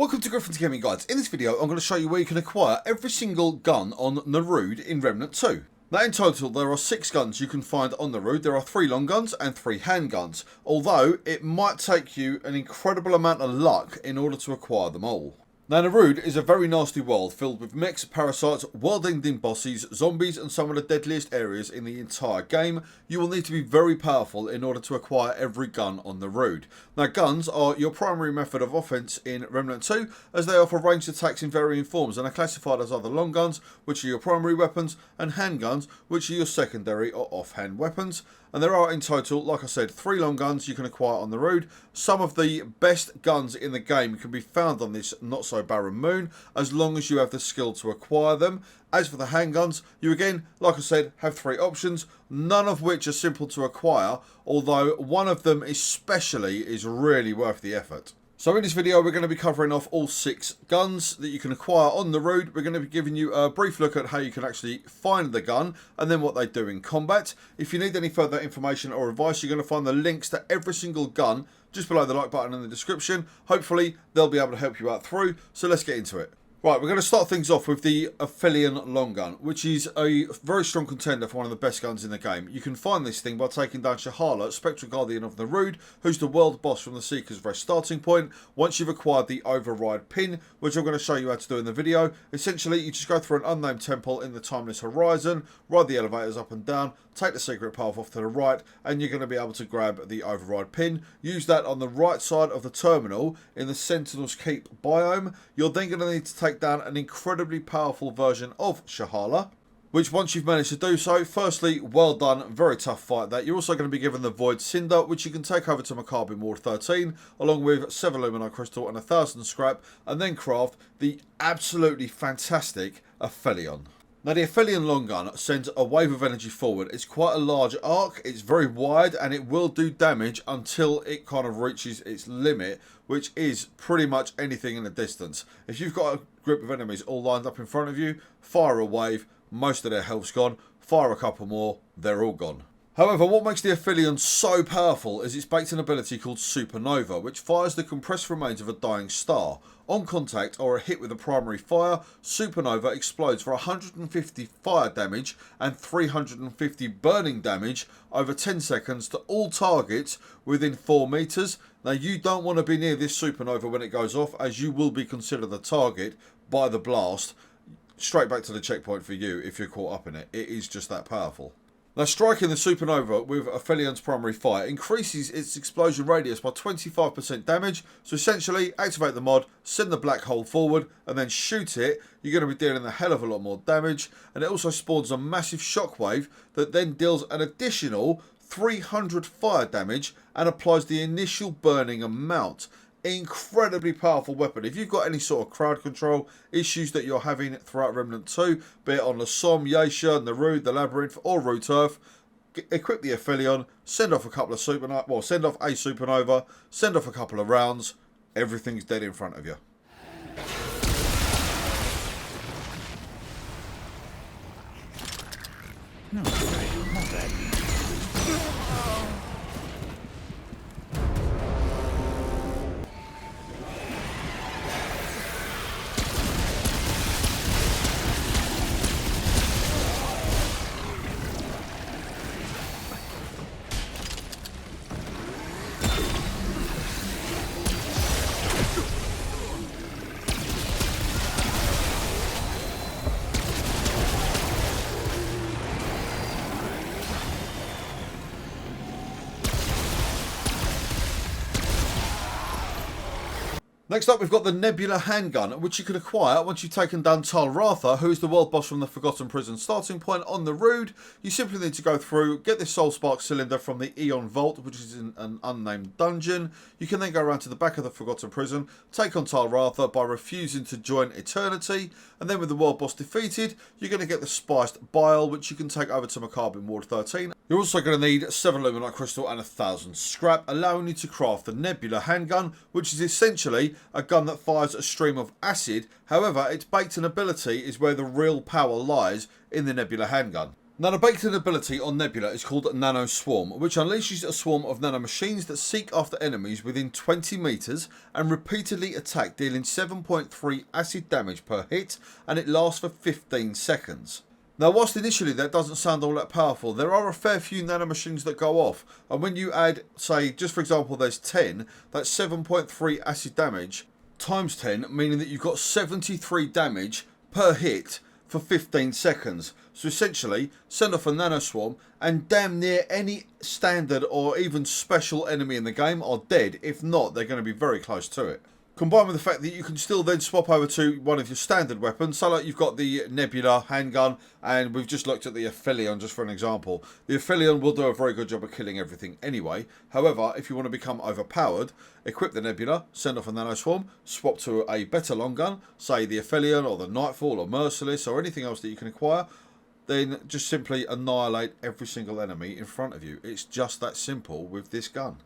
Welcome to Griffin's Gaming Guides. In this video I'm going to show you where you can acquire every single gun on the Rood in Remnant 2. Now in total there are 6 guns you can find on the Rood. There are 3 long guns and 3 handguns, although it might take you an incredible amount of luck in order to acquire them all. Now the Rood is a very nasty world filled with mechs, parasites, world-ending bosses, zombies and some of the deadliest areas in the entire game. You will need to be very powerful in order to acquire every gun on the Rood. Now guns are your primary method of offense in Remnant 2, as they offer ranged attacks in varying forms and are classified as either long guns, which are your primary weapons, and handguns, which are your secondary or offhand weapons. And there are in total, like I said, 3 long guns you can acquire on the Rood. Some of the best guns in the game can be found on this not so barren moon, as long as you have the skill to acquire them. As for the handguns, you again, like I said, have 3 options, none of which are simple to acquire, although one of them especially is really worth the effort. So in this video we're going to be covering off all 6 guns that you can acquire on the Rood. We're going to be giving you a brief look at how you can actually find the gun and then what they do in combat. If you need any further information or advice, you're going to find the links to every single gun just below the like button in the description. Hopefully they'll be able to help you out through, so let's get into it. Right, we're going to start things off with the Aphelion long gun, which is a very strong contender for one of the best guns in the game. You can find this thing by taking down Shahala, Spectral Guardian of the Rood, who's the world boss from the Seeker's Rest starting point. Once you've acquired the override pin, which I'm going to show you how to do in the video, essentially you just go through an unnamed temple in the Timeless Horizon, ride the elevators up and down, take the secret path off to the right, and you're going to be able to grab the override pin. Use that on the right side of the terminal in the Sentinel's Keep biome. You're then going to need to take down an incredibly powerful version of Shahala, which once you've managed to do so, firstly, well done, very tough fight that. You're also going to be given the Void Cinder, which you can take over to Macabre in Ward 13, along with 7 Luminite Crystal and 1,000 scrap, and then craft the absolutely fantastic Aphelion. Now the Aphelion long gun sends a wave of energy forward. It's quite a large arc, it's very wide, and it will do damage until it kind of reaches its limit, which is pretty much anything in the distance. If you've got a group of enemies all lined up in front of you, fire a wave, most of their health's gone, fire a couple more, they're all gone. However, what makes the Aphelion so powerful is its baked-in ability called Supernova, which fires the compressed remains of a dying star. On contact or a hit with a primary fire, Supernova explodes for 150 fire damage and 350 burning damage over 10 seconds to all targets within 4 meters. Now you don't want to be near this Supernova when it goes off, as you will be considered a target by the blast. Straight back to the checkpoint for you if you're caught up in it. It is just that powerful. Now striking the Supernova with Aphelion's primary fire increases its explosion radius by 25% damage, so essentially activate the mod, send the black hole forward and then shoot it. You're going to be dealing a hell of a lot more damage, and it also spawns a massive shockwave that then deals an additional 300 fire damage and applies the initial burning amount. Incredibly powerful weapon. If you've got any sort of crowd control issues that you're having throughout Remnant 2, be it on the Somme, Yasha, the Rood, the Labyrinth or Root Earth, equip the Aphelion, send off a couple of Supernova, well, send off a Supernova, send off a couple of rounds, everything's dead in front of you. No, not that. Next up we've got the Nebula handgun, which you can acquire once you've taken down Talratha, who is the world boss from the Forgotten Prison starting point on the Rood. You simply need to go through, get this Soul Spark cylinder from the Eon Vault, which is in an unnamed dungeon. You can then go around to the back of the Forgotten Prison, take on Talratha by refusing to join Eternity, and then with the world boss defeated, you're going to get the Spiced Bile, which you can take over to Macabre in Ward 13. You're also going to need 7 Luminite Crystal and 1,000 scrap, allowing you to craft the Nebula handgun, which is essentially a gun that fires a stream of acid. However, its baked-in ability is where the real power lies in the Nebula handgun. Now, the baked-in ability on Nebula is called Nano Swarm, which unleashes a swarm of nano machines that seek after enemies within 20 meters and repeatedly attack, dealing 7.3 acid damage per hit, and it lasts for 15 seconds. Now, whilst initially that doesn't sound all that powerful, there are a fair few nano machines that go off, and when you add, say, just for example, there's 10, that's 7.3 acid damage times 10, meaning that you've got 73 damage per hit for 15 seconds. So essentially, send off a nano swarm and damn near any standard or even special enemy in the game are dead. If not, they're going to be very close to it. Combined with the fact that you can still then swap over to one of your standard weapons. So like you've got the Nebula handgun, and we've just looked at the Aphelion just for an example. The Aphelion will do a very good job of killing everything anyway. However, if you want to become overpowered, equip the Nebula, send off a nano swarm, swap to a better long gun, say the Aphelion or the Nightfall or Merciless or anything else that you can acquire. Then just simply annihilate every single enemy in front of you. It's just that simple with this gun.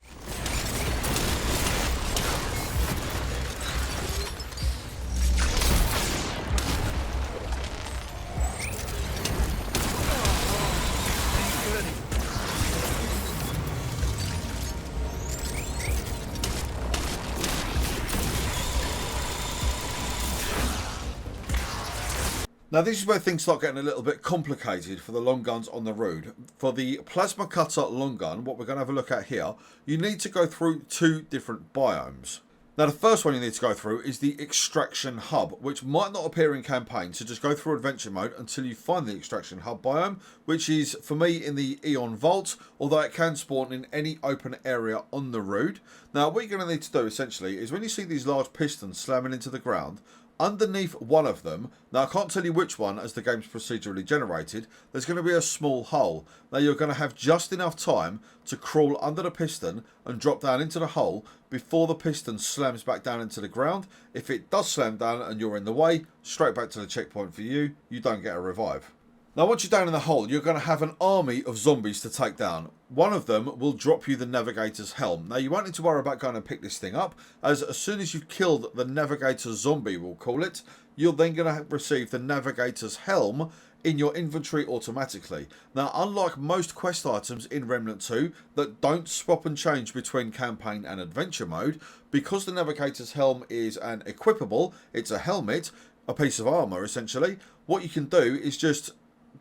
Now this is where things start getting a little bit complicated for the long guns on the road. For the plasma cutter long gun, what we're going to have a look at here, you need to go through two different biomes. Now the first one you need to go through is the extraction hub, which might not appear in campaign, so just go through adventure mode until you find the extraction hub biome, which is for me in the Eon Vault, although it can spawn in any open area on the road. Now what you're going to need to do essentially is when you see these large pistons slamming into the ground, underneath one of them, now I can't tell you which one as the game's procedurally generated, there's going to be a small hole. Now you're going to have just enough time to crawl under the piston and drop down into the hole before the piston slams back down into the ground. If it does slam down and you're in the way, straight back to the checkpoint for you, you don't get a revive. Now once you're down in the hole, you're going to have an army of zombies to take down. One of them will drop you the navigator's helm. Now you won't need to worry about going and pick this thing up, as soon as you've killed the navigator's zombie, we'll call it, you're then going to receive the navigator's helm in your inventory automatically. Now unlike most quest items in Remnant 2 that don't swap and change between campaign and adventure mode, because the navigator's helm is an equipable, it's a helmet, a piece of armour essentially, what you can do is just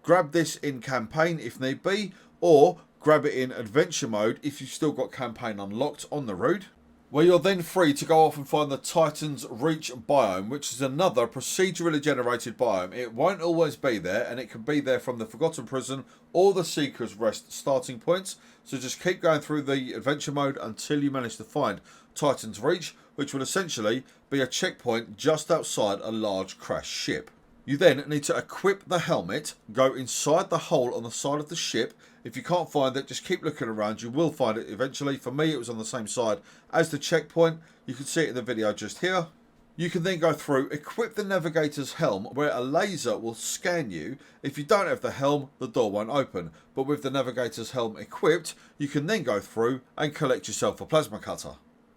grab this in campaign if need be, or grab it in adventure mode if you've still got campaign unlocked on the road, where you're then free to go off and find the Titan's Reach biome, which is another procedurally generated biome. It won't always be there, and it can be there from the Forgotten Prison or the Seeker's Rest starting points, so just keep going through the adventure mode until you manage to find Titan's Reach, which will essentially be a checkpoint just outside a large crashed ship. You then need to equip the helmet, go inside the hole on the side of the ship. If you can't find it, just keep looking around. You will find it eventually. For me, it was on the same side as the checkpoint. You can see it in the video just here. You can then go through, equip the navigator's helm, where a laser will scan you. If you don't have the helm, the door won't open. But with the navigator's helm equipped, you can then go through and collect yourself a plasma cutter.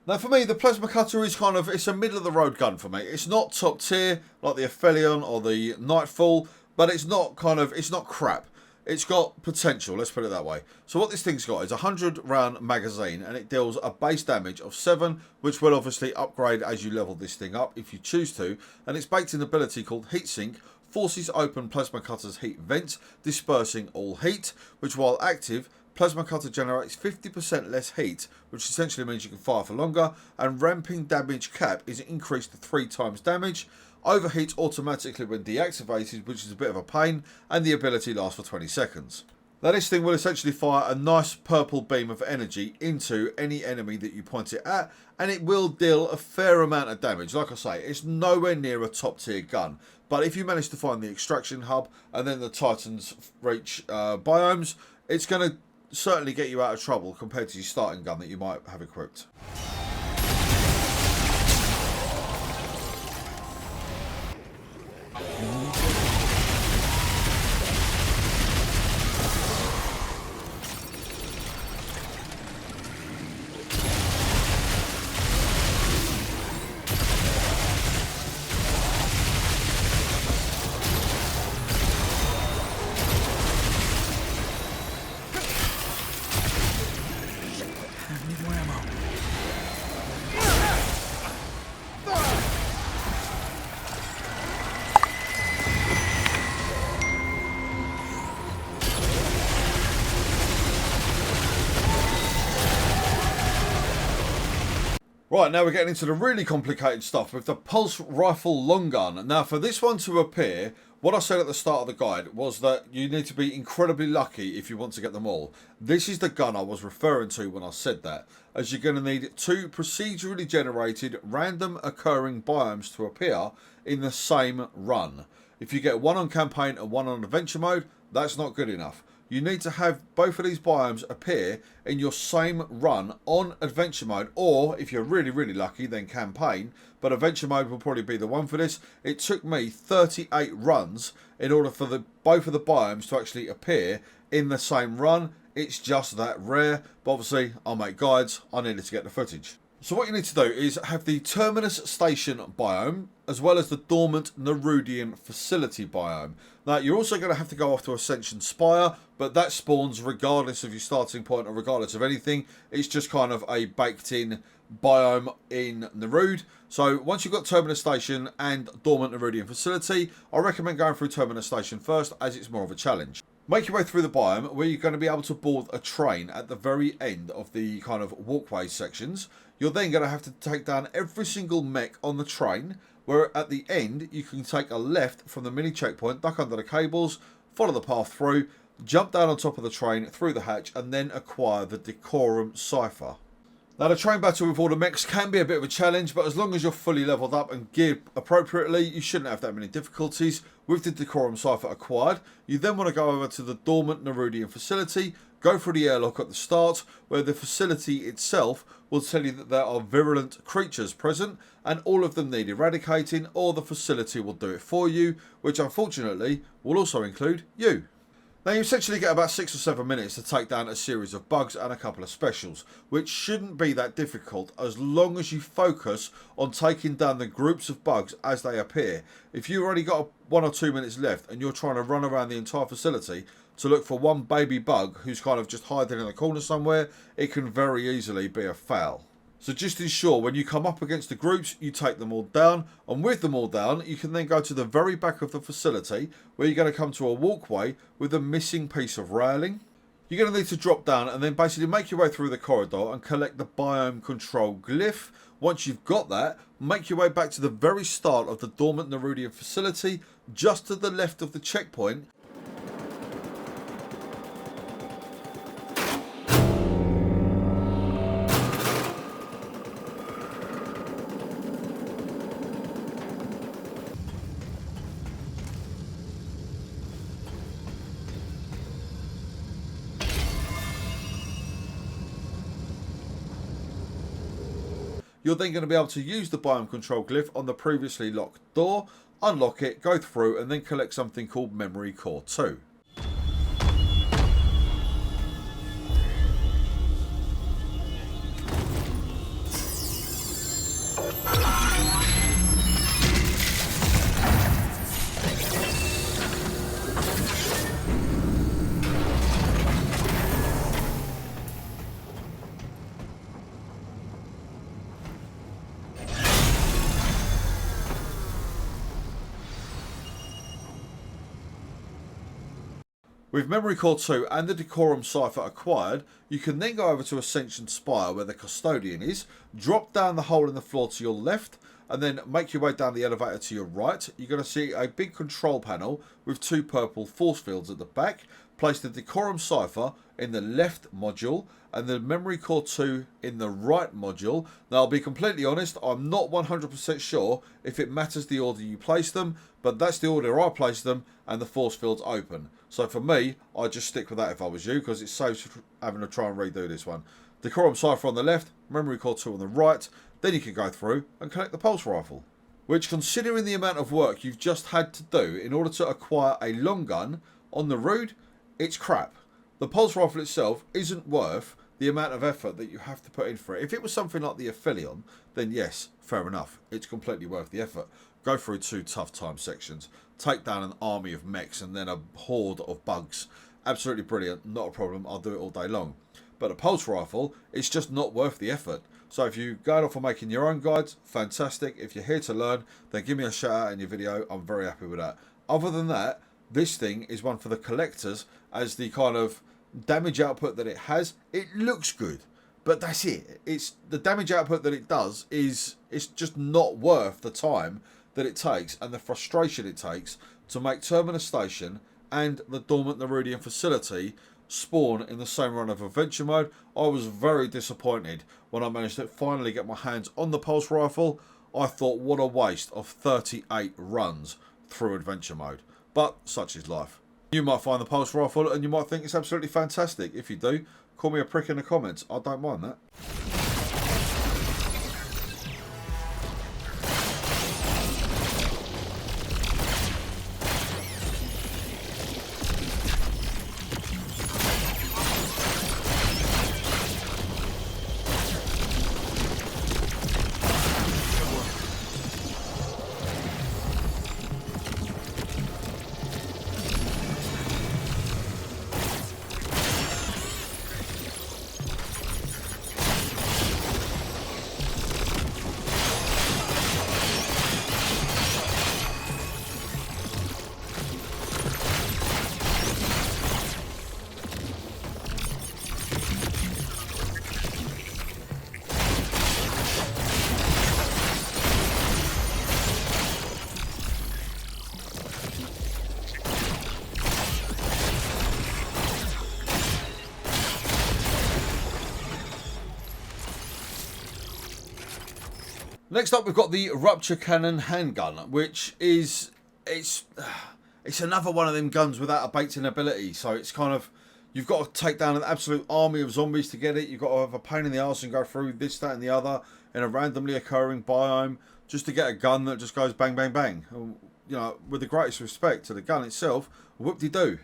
Now for me, the plasma cutter is kind of, it's a middle of the road gun for me. It's not top tier like the Aphelion or the Nightfall, but it's not crap. It's got potential, let's put it that way. So what this thing's got is a 100 round magazine, and it deals a base damage of 7, which will obviously upgrade as you level this thing up if you choose to. And it's baked in ability called Heatsink, forces open plasma cutter's heat vent, dispersing all heat, which while active, plasma cutter generates 50% less heat, which essentially means you can fire for longer, and ramping damage cap is increased to 3 times damage. Overheats automatically when deactivated, which is a bit of a pain, and the ability lasts for 20 seconds. Now this thing will essentially fire a nice purple beam of energy into any enemy that you point it at, and it will deal a fair amount of damage. Like I say, it's nowhere near a top tier gun, but if you manage to find the extraction hub and then the Titan's Reach biomes, it's going to certainly get you out of trouble compared to your starting gun that you might have equipped. Right, now we're getting into the really complicated stuff with the pulse rifle long gun. Now for this one to appear, what I said at the start of the guide was that you need to be incredibly lucky if you want to get them all. This is the gun I was referring to when I said that, as you're going to need 2 procedurally generated random occurring biomes to appear in the same run. If you get one on campaign and one on adventure mode, that's not good enough. You need to have both of these biomes appear in your same run on adventure mode, or if you're really lucky, then campaign, but adventure mode will probably be the one for this. It took me 38 runs in order for both of the biomes to actually appear in the same run. It's just that rare, but obviously I'll make guides. I needed to get the footage. So what you need to do is have the Terminus Station biome, as well as the Dormant Nerudian Facility biome. Now, you're also going to have to go off to Ascension Spire, but that spawns regardless of your starting point or regardless of anything. It's just kind of a baked-in biome in Nerud. So once you've got Terminus Station and Dormant Nerudian Facility, I recommend going through Terminus Station first, as it's more of a challenge. Make your way through the biome where you're going to be able to board a train at the very end of the kind of walkway sections. You're then going to have to take down every single mech on the train, where at the end you can take a left from the mini checkpoint, duck under the cables, follow the path through, jump down on top of the train through the hatch, and then acquire the Decorum Cipher. Now, the train battle with all the mechs can be a bit of a challenge, but as long as you're fully leveled up and geared appropriately, you shouldn't have that many difficulties. With the Decorum Cipher acquired, you then want to go over to the Dormant Nerudian Facility, go through the airlock at the start, where the facility itself will tell you that there are virulent creatures present, and all of them need eradicating, or the facility will do it for you, which unfortunately will also include you. Now you essentially get about 6 or 7 minutes to take down a series of bugs and a couple of specials, which shouldn't be that difficult as long as you focus on taking down the groups of bugs as they appear. If you've already got 1 or 2 minutes left and you're trying to run around the entire facility to look for one baby bug who's kind of just hiding in the corner somewhere, it can very easily be a fail. So just ensure when you come up against the groups, you take them all down, and with them all down, you can then go to the very back of the facility where you're going to come to a walkway with a missing piece of railing. You're going to need to drop down and then basically make your way through the corridor and collect the biome control glyph. Once you've got that, make your way back to the very start of the Dormant Nerudian Facility, just to the left of the checkpoint. You're then going to be able to use the biome control glyph on the previously locked door, unlock it, go through, and then collect something called Memory Core 2. With Memory Core 2 and the Decorum Cipher acquired, you can then go over to Ascension Spire where the Custodian is, drop down the hole in the floor to your left, and then make your way down the elevator to your right. You're going to see a big control panel with 2 purple force fields at the back. Place the Decorum Cipher in the left module and the Memory Core 2 in the right module. Now, I'll be completely honest, I'm not 100% sure if it matters the order you place them, but that's the order I place them, and the force fields open. So for me, I'd just stick with that if I was you, because it saves having to try and redo this one. Decorum Cipher on the left, Memory Core 2 on the right, then you can go through and collect the pulse rifle. Which, considering the amount of work you've just had to do in order to acquire a long gun on the road, it's crap. The pulse rifle itself isn't worth the amount of effort that you have to put in for it. If it was something like the Aphelion, then yes, fair enough. It's completely worth the effort. Go through 2 tough time sections, take down an army of mechs and then a horde of bugs. Absolutely brilliant, not a problem, I'll do it all day long. But a pulse rifle, it's just not worth the effort. So if you're going off and making your own guides, fantastic. If you're here to learn, then give me a shout out in your video. I'm very happy with that. Other than that, this thing is one for the collectors, as the kind of damage output that it has. It looks good, But that's it. It's the damage output that it does it's just not worth the time that it takes and the frustration it takes to make Terminus Station and the Dormant Nerudian facility spawn in the same run of Adventure Mode. I was very disappointed when I managed to finally get my hands on the Pulse Rifle. I thought, what a waste of 38 runs through Adventure Mode. But such is life. You might find the Pulse Rifle and you might think it's absolutely fantastic. If you do, call me a prick in the comments. I don't mind that. Next up, we've got the Rupture Cannon Handgun, which is it's another one of them guns without a baiting ability. So it's kind of, you've got to take down an absolute army of zombies to get it. You've got to have a pain in the arse and go through this, that, and the other in a randomly occurring biome just to get a gun that just goes bang, bang, bang. You know, with the greatest respect to the gun itself, whoop-de-doo.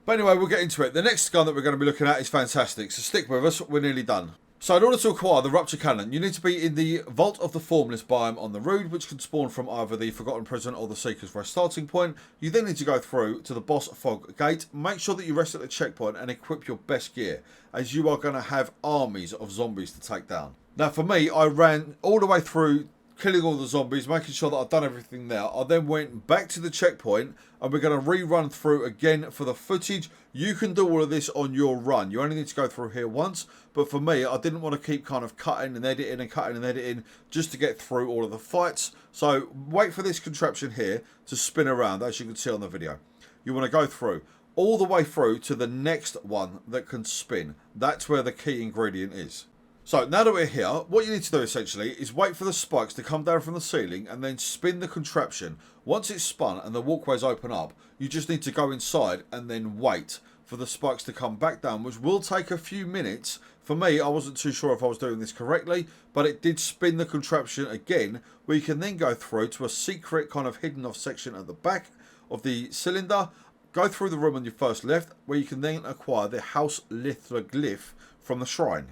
But anyway, we'll get into it. The next gun that we're going to be looking at is fantastic, so stick with us. We're nearly done. So in order to acquire the Rupture Cannon, you need to be in the Vault of the Formless biome on the Rood, which can spawn from either the Forgotten Prison or the Seeker's Rest starting point. You then need to go through to the Boss Fog Gate. Make sure that you rest at the checkpoint and equip your best gear, as you are going to have armies of zombies to take down. Now for me, I ran all the way through, killing all the zombies, making sure that I've done everything there. I then went back to the checkpoint and we're going to rerun through again for the footage. You can do all of this on your run. You only need to go through here once. But for me, I didn't want to keep kind of cutting and editing and cutting and editing just to get through all of the fights. So wait for this contraption here to spin around, as you can see on the video. You want to go through all the way through to the next one that can spin. That's where the key ingredient is. So now that we're here, what you need to do essentially is wait for the spikes to come down from the ceiling and then spin the contraption. Once it's spun and the walkways open up, you just need to go inside and then wait for the spikes to come back down, which will take a few minutes. For me, I wasn't too sure if I was doing this correctly, but it did spin the contraption again, where you can then go through to a secret kind of hidden off section at the back of the cylinder. Go through the room on your first left, where you can then acquire the House Lithroglyph from the shrine.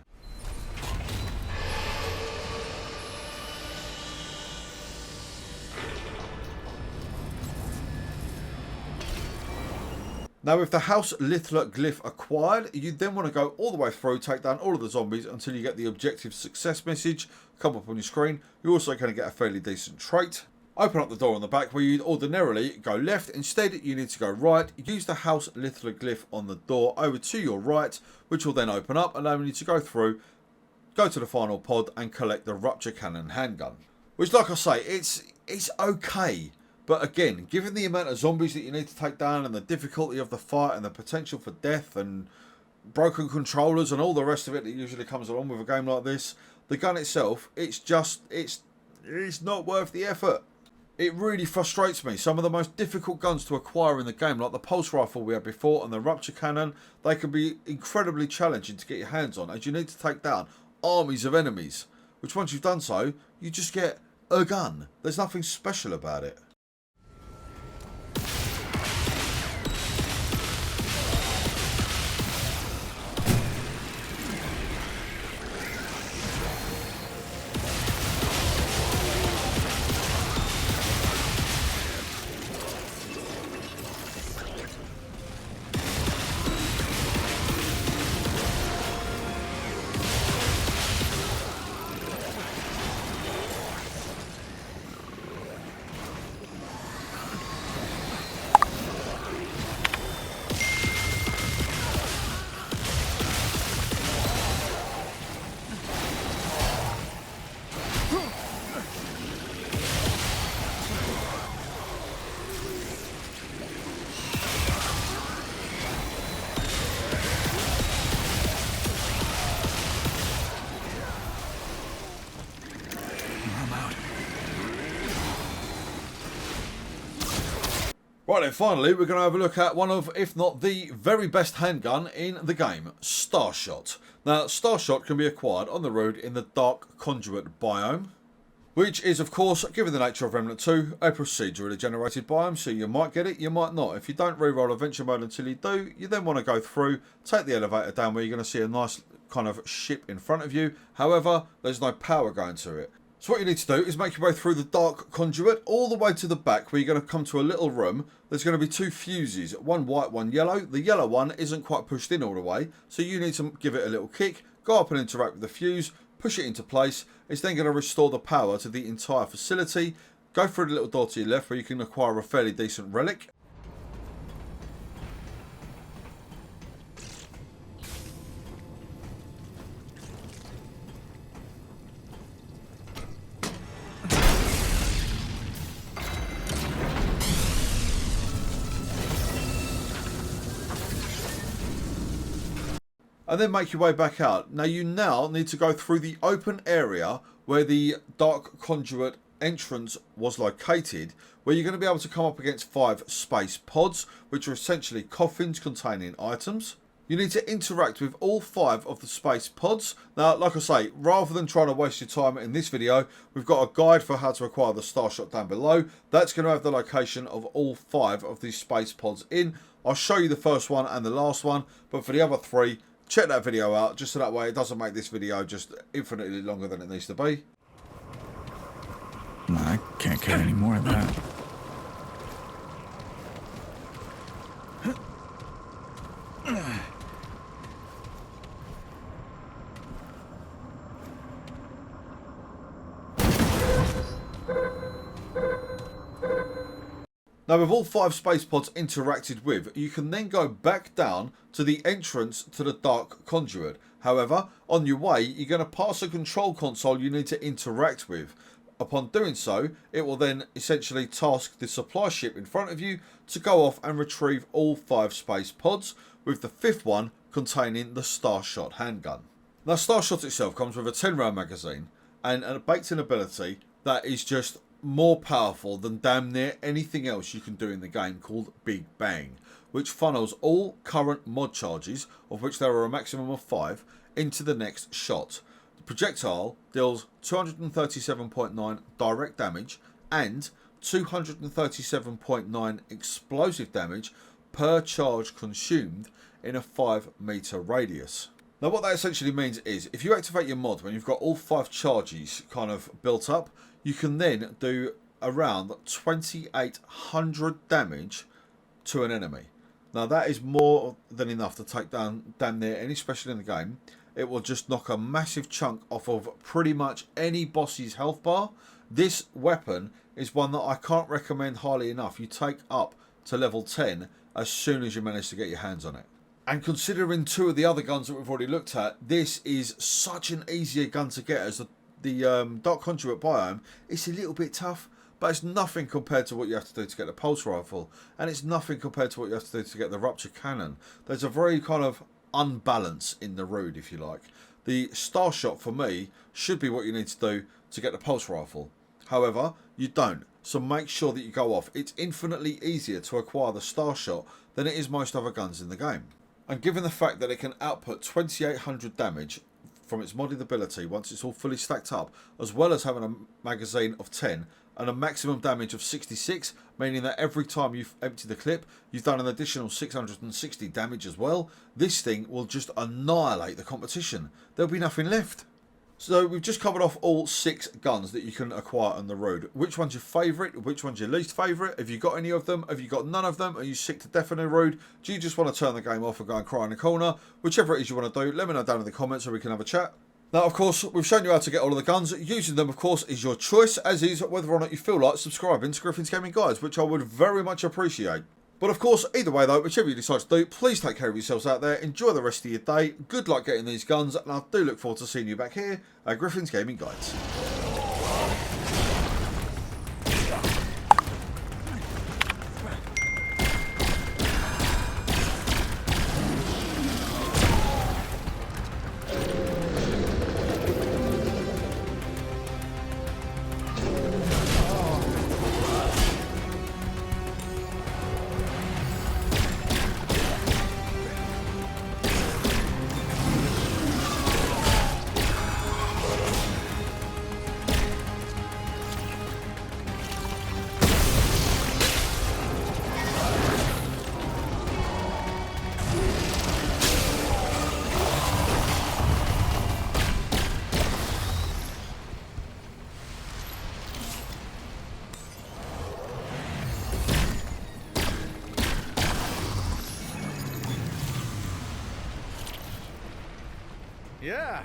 Now with the House Lithroglyph acquired, you then want to go all the way through, take down all of the zombies until you get the objective success message come up on your screen. You're also going to get a fairly decent trait. Open up the door on the back where you'd ordinarily go left. Instead, you need to go right. Use the House Lithroglyph on the door over to your right, which will then open up, allowing you to go through, go to the final pod and collect the Rupture Cannon Handgun. Which, like I say, it's okay. But again, given the amount of zombies that you need to take down and the difficulty of the fight and the potential for death and broken controllers and all the rest of it that usually comes along with a game like this, the gun itself, it's not worth the effort. It really frustrates me. Some of the most difficult guns to acquire in the game, like the Pulse Rifle we had before and the Rupture Cannon, they can be incredibly challenging to get your hands on, as you need to take down armies of enemies, which once you've done so, you just get a gun. There's nothing special about it. Right then, finally, we're going to have a look at one of, if not the very best handgun in the game, Starshot. Now, Starshot can be acquired on the road in the Dark Conduit biome, which is, of course, given the nature of Remnant 2, a procedurally generated biome, so you might get it, you might not. If you don't reroll Adventure Mode until you do, you then want to go through, take the elevator down where you're going to see a nice kind of ship in front of you. However, there's no power going to it. So what you need to do is make your way through the Dark Conduit all the way to the back where you're going to come to a little room. There's going to be two fuses, one white, one yellow. The yellow one isn't quite pushed in all the way, so you need to give it a little kick, go up and interact with the fuse, push it into place. It's then going to restore the power to the entire facility. Go through the little door to your left where you can acquire a fairly decent relic. And then make your way back out. Now you need to go through the open area where the Dark Conduit entrance was located, where you're going to be able to come up against 5 space pods, which are essentially coffins containing items. You need to interact with all 5 of the space pods. Now, like I say, rather than trying to waste your time in this video, we've got a guide for how to acquire the Starshot down below. That's going to have the location of all 5 of these space pods in. I'll show you the first one and the last one, but for the other 3, check that video out, just so that way it doesn't make this video just infinitely longer than it needs to be. I can't carry any more of that. Now with all 5 space pods interacted with, you can then go back down to the entrance to the Dark Conduit. However, on your way, you're going to pass a control console you need to interact with. Upon doing so, it will then essentially task the supply ship in front of you to go off and retrieve all 5 space pods, with the 5th one containing the Starshot handgun. Now Starshot itself comes with a 10 round magazine and a baked-in ability that is just more powerful than damn near anything else you can do in the game, called Big Bang, which funnels all current mod charges, of which there are a maximum of 5, into the next shot. The projectile deals 237.9 direct damage and 237.9 explosive damage per charge consumed in a 5-meter radius. Now what that essentially means is, if you activate your mod when you've got all 5 charges kind of built up, you can then do around 2,800 damage to an enemy. Now that is more than enough to take down damn near any special in the game. It will just knock a massive chunk off of pretty much any boss's health bar. This weapon is one that I can't recommend highly enough. You take up to level 10 as soon as you manage to get your hands on it. And considering 2 of the other guns that we've already looked at, this is such an easier gun to get, as the Dark Conduit biome. It's a little bit tough, but it's nothing compared to what you have to do to get the pulse rifle, and it's nothing compared to what you have to do to get the Rupture cannon. There's a very kind of unbalance in the road, if you like. The Starshot for me should be what you need to do to get the pulse rifle. However, you don't, so make sure that you go off. It's infinitely easier to acquire the Starshot than it is most other guns in the game. And given the fact that it can output 2,800 damage from its modded ability once it's all fully stacked up, as well as having a magazine of 10 and a maximum damage of 66, meaning that every time you've emptied the clip, you've done an additional 660 damage as well, this thing will just annihilate the competition. There'll be nothing left. So we've just covered off all 6 guns that you can acquire on the road. Which one's your favourite? Which one's your least favourite? Have you got any of them? Have you got none of them? Are you sick to death on the road? Do you just want to turn the game off and go and cry in the corner? Whichever it is you want to do, let me know down in the comments so we can have a chat. Now, of course, we've shown you how to get all of the guns. Using them, of course, is your choice, as is whether or not you feel like subscribing to Griffin's Gaming Guides, which I would very much appreciate. But of course, either way though, whichever you decide to do, please take care of yourselves out there. Enjoy the rest of your day. Good luck getting these guns, and I do look forward to seeing you back here at Griffin's Gaming Guides. Yeah.